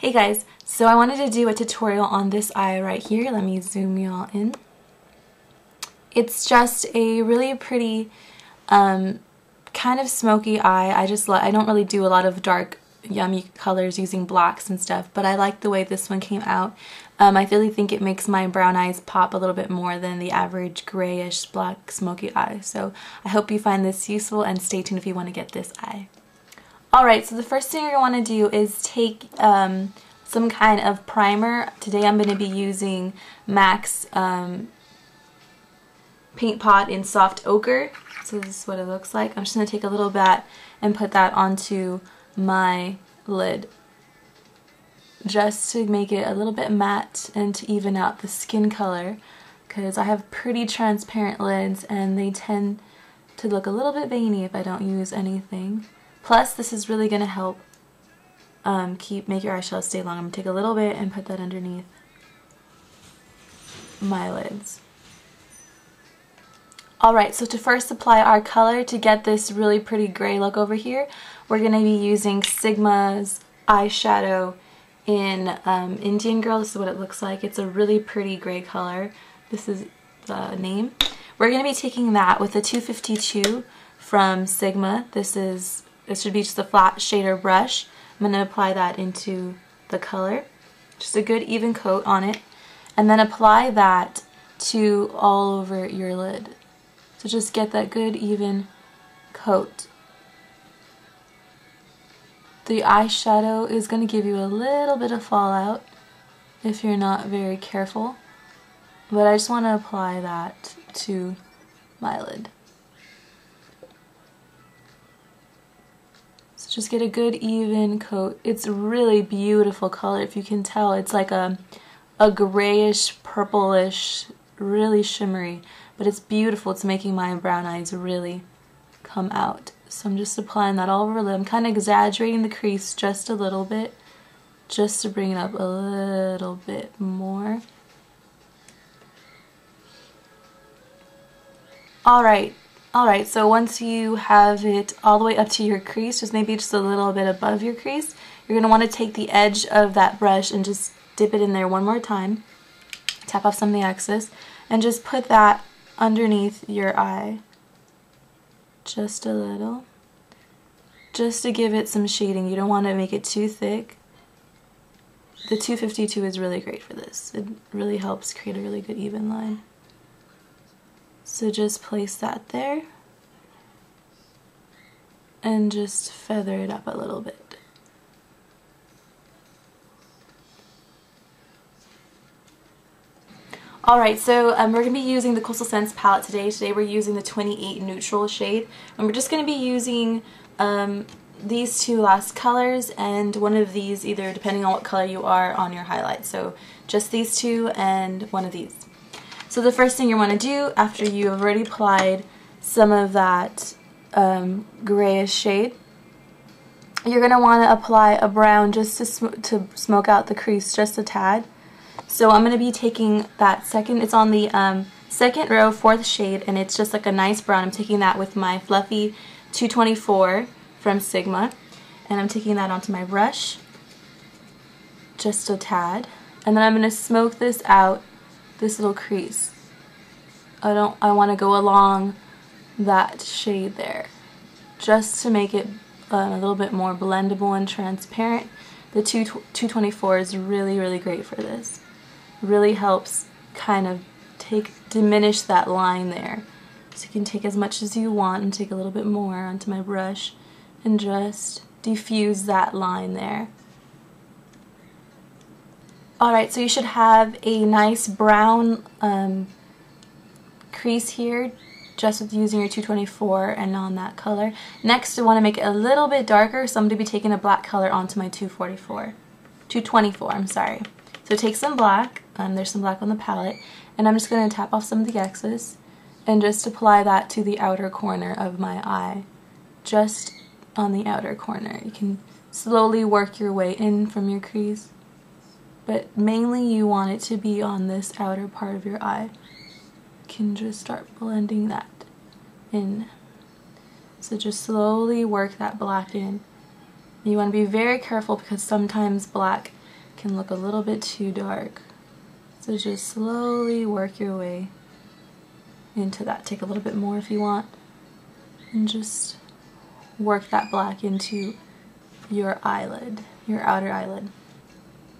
Hey guys, so I wanted to do a tutorial on this eye right here. Let me zoom y'all in. It's just a really pretty kind of smoky eye. I don't really do a lot of dark yummy colors using blacks and stuff, but I like the way this one came out. I really think it makes my brown eyes pop a little bit more than the average grayish black smoky eye. So I hope you find this useful, and stay tuned if you want to get this eye. Alright, so the first thing you're going to want to do is take some kind of primer. Today I'm going to be using MAC's paint pot in soft ochre. So this is what it looks like. I'm just going to take a little bit and put that onto my lid, just to make it a little bit matte and to even out the skin color, because I have pretty transparent lids and they tend to look a little bit veiny if I don't use anything. Plus, this is really going to help make your eyeshadow stay long. I'm going to take a little bit and put that underneath my lids. Alright, so to first apply our color to get this really pretty gray look over here, we're going to be using Sigma's eyeshadow in Indian Girl. This is what it looks like. It's a really pretty gray color. This is the name. We're going to be taking that with a 252 from Sigma. It should be just a flat shader brush. I'm going to apply that into the color. Just a good even coat on it. And then apply that to all over your lid. So just get that good even coat. The eyeshadow is going to give you a little bit of fallout if you're not very careful. But I just want to apply that to my lid. Just get a good even coat. It's a really beautiful color. If you can tell, it's like a grayish, purplish, really shimmery, but it's beautiful. It's making my brown eyes really come out. So I'm just applying that all over the lid. I'm kind of exaggerating the crease just a little bit, just to bring it up a little bit more. Alright, so once you have it all the way up to your crease, just maybe just a little bit above your crease, you're going to want to take the edge of that brush and just dip it in there one more time. Tap off some of the excess and just put that underneath your eye. Just a little. Just to give it some shading. You don't want to make it too thick. The 252 is really great for this. It really helps create a really good even line. So just place that there and just feather it up a little bit. Alright, so we're going to be using the Coastal Scents palette today. Today we're using the 28 Neutral shade, and we're just going to be using these two last colors and one of these, either depending on what color you are, on your highlight. So just these two and one of these. So the first thing you want to do after you have already applied some of that grayish shade, you're going to want to apply a brown just to smoke out the crease just a tad. So I'm going to be taking that it's on the second row, fourth shade, and it's just like a nice brown. I'm taking that with my fluffy 224 from Sigma, and I'm taking that onto my brush, just a tad, and then I'm going to smoke this out, this little crease. I want to go along that shade there, just to make it a little bit more blendable and transparent. The 224 is really, really great for this. Really helps kind of diminish that line there. So you can take as much as you want and take a little bit more onto my brush and just diffuse that line there. Alright, so you should have a nice brown crease here just with using your 224 and on that color. Next, I want to make it a little bit darker, so I'm going to be taking a black color onto my 224, I'm sorry. So take some black, there's some black on the palette, and I'm just going to tap off some of the excess and just apply that to the outer corner of my eye. Just on the outer corner. You can slowly work your way in from your crease, but mainly you want it to be on this outer part of your eye. You can just start blending that in. So just slowly work that black in. You want to be very careful because sometimes black can look a little bit too dark. So just slowly work your way into that. Take a little bit more if you want, and just work that black into your eyelid, your outer eyelid.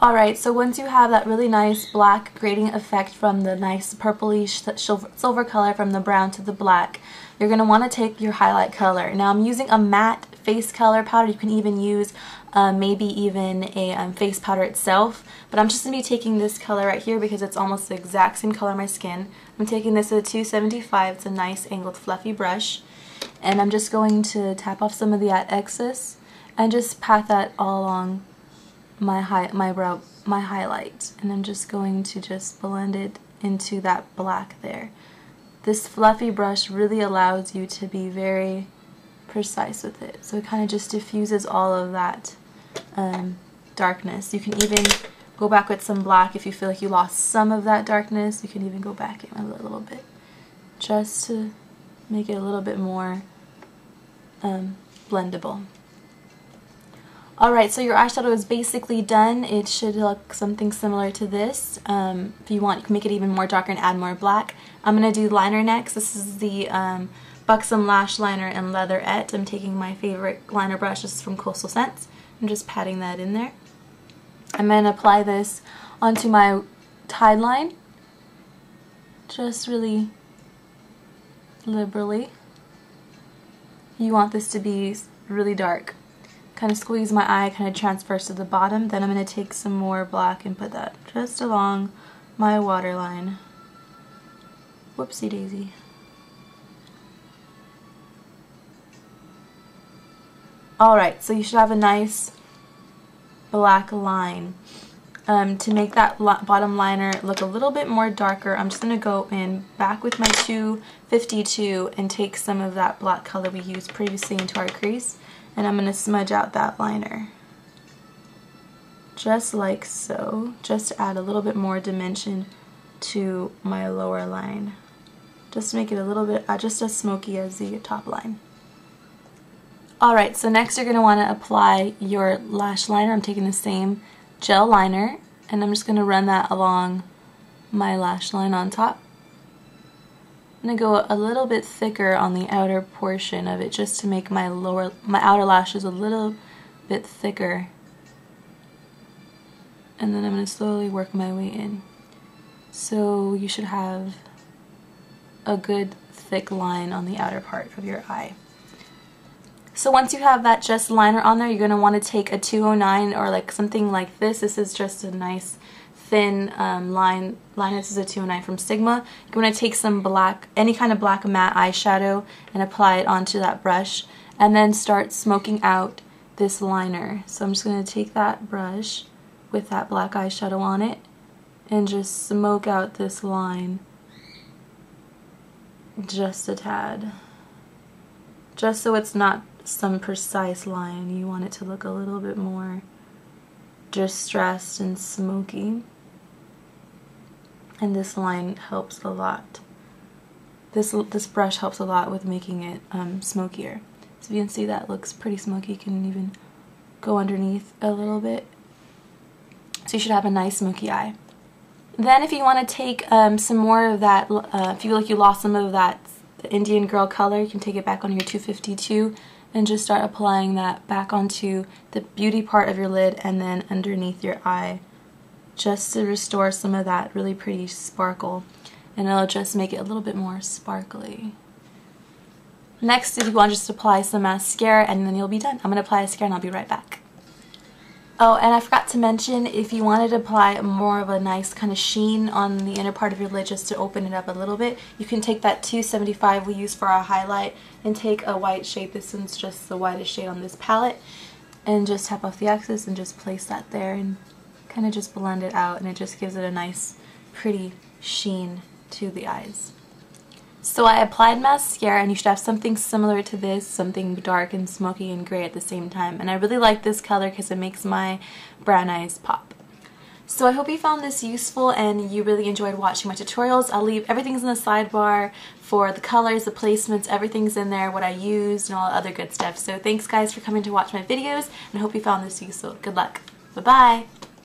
Alright, so once you have that really nice black grading effect from the nice purplish silver color from the brown to the black, you're going to want to take your highlight color. Now I'm using a matte face color powder. You can even use maybe even a face powder itself, but I'm just going to be taking this color right here because it's almost the exact same color on my skin. I'm taking this at a 275. It's a nice angled fluffy brush, and I'm just going to tap off some of the excess and just pat that all along my highlight, and I'm just going to just blend it into that black there. This fluffy brush really allows you to be very precise with it, so it kind of just diffuses all of that darkness. You can even go back with some black if you feel like you lost some of that darkness. You can even go back in a little bit just to make it a little bit more blendable. Alright, so your eyeshadow is basically done. It should look something similar to this. If you want, you can make it even more darker and add more black. I'm going to do liner next. This is the Buxom Lash Liner in Leatherette. I'm taking my favorite liner brush. This is from Coastal Scents. I'm just patting that in there. I'm going to apply this onto my tide line, just really liberally. You want this to be really dark. Kind of squeeze my eye, kind of transfers to the bottom. Then I'm going to take some more black and put that just along my waterline. Whoopsie daisy. Alright, so you should have a nice black line. To make that bottom liner look a little bit more darker, I'm just going to go in back with my 252 and take some of that black color we used previously into our crease. And I'm going to smudge out that liner. Just like so. Just to add a little bit more dimension to my lower line. Just to make it a little bit, just as smoky as the top line. Alright, so next you're going to want to apply your lash liner. I'm taking the same gel liner, and I'm just going to run that along my lash line on top. I'm going to go a little bit thicker on the outer portion of it just to make my outer lashes a little bit thicker. And then I'm going to slowly work my way in. So you should have a good thick line on the outer part of your eye. So once you have that just liner on there, you're going to want to take a 209 or like something like this. This is just a nice thin line. This is a 209 from Sigma. You're going to take some black, any kind of black matte eyeshadow, and apply it onto that brush, and then start smoking out this liner. So I'm just going to take that brush with that black eyeshadow on it and just smoke out this line just a tad. Just so it's not some precise line. You want it to look a little bit more distressed and smoky. And this line helps a lot. This brush helps a lot with making it smokier. So you can see that looks pretty smoky. You can even go underneath a little bit. So you should have a nice smoky eye. Then if you want to take some more of that, if you feel like you lost some of that Indian Girl color, you can take it back on your 252 and just start applying that back onto the beauty part of your lid and then underneath your eye, just to restore some of that really pretty sparkle, and it'll just make it a little bit more sparkly. Next, if you want, just apply some mascara and then you'll be done. I'm going to apply mascara and I'll be right back. Oh, and I forgot to mention, if you wanted to apply more of a nice kind of sheen on the inner part of your lid just to open it up a little bit, you can take that 275 we use for our highlight and take a white shade. This one's just the whitest shade on this palette, and just tap off the excess and just place that there and kind of just blend it out, and it just gives it a nice pretty sheen to the eyes. So I applied mascara, and you should have something similar to this, something dark and smoky and gray at the same time. And I really like this color because it makes my brown eyes pop. So I hope you found this useful and you really enjoyed watching my tutorials. I'll leave everything's in the sidebar for the colors, the placements, everything's in there, what I used, and all the other good stuff. So thanks guys for coming to watch my videos, and I hope you found this useful. Good luck. Bye-bye.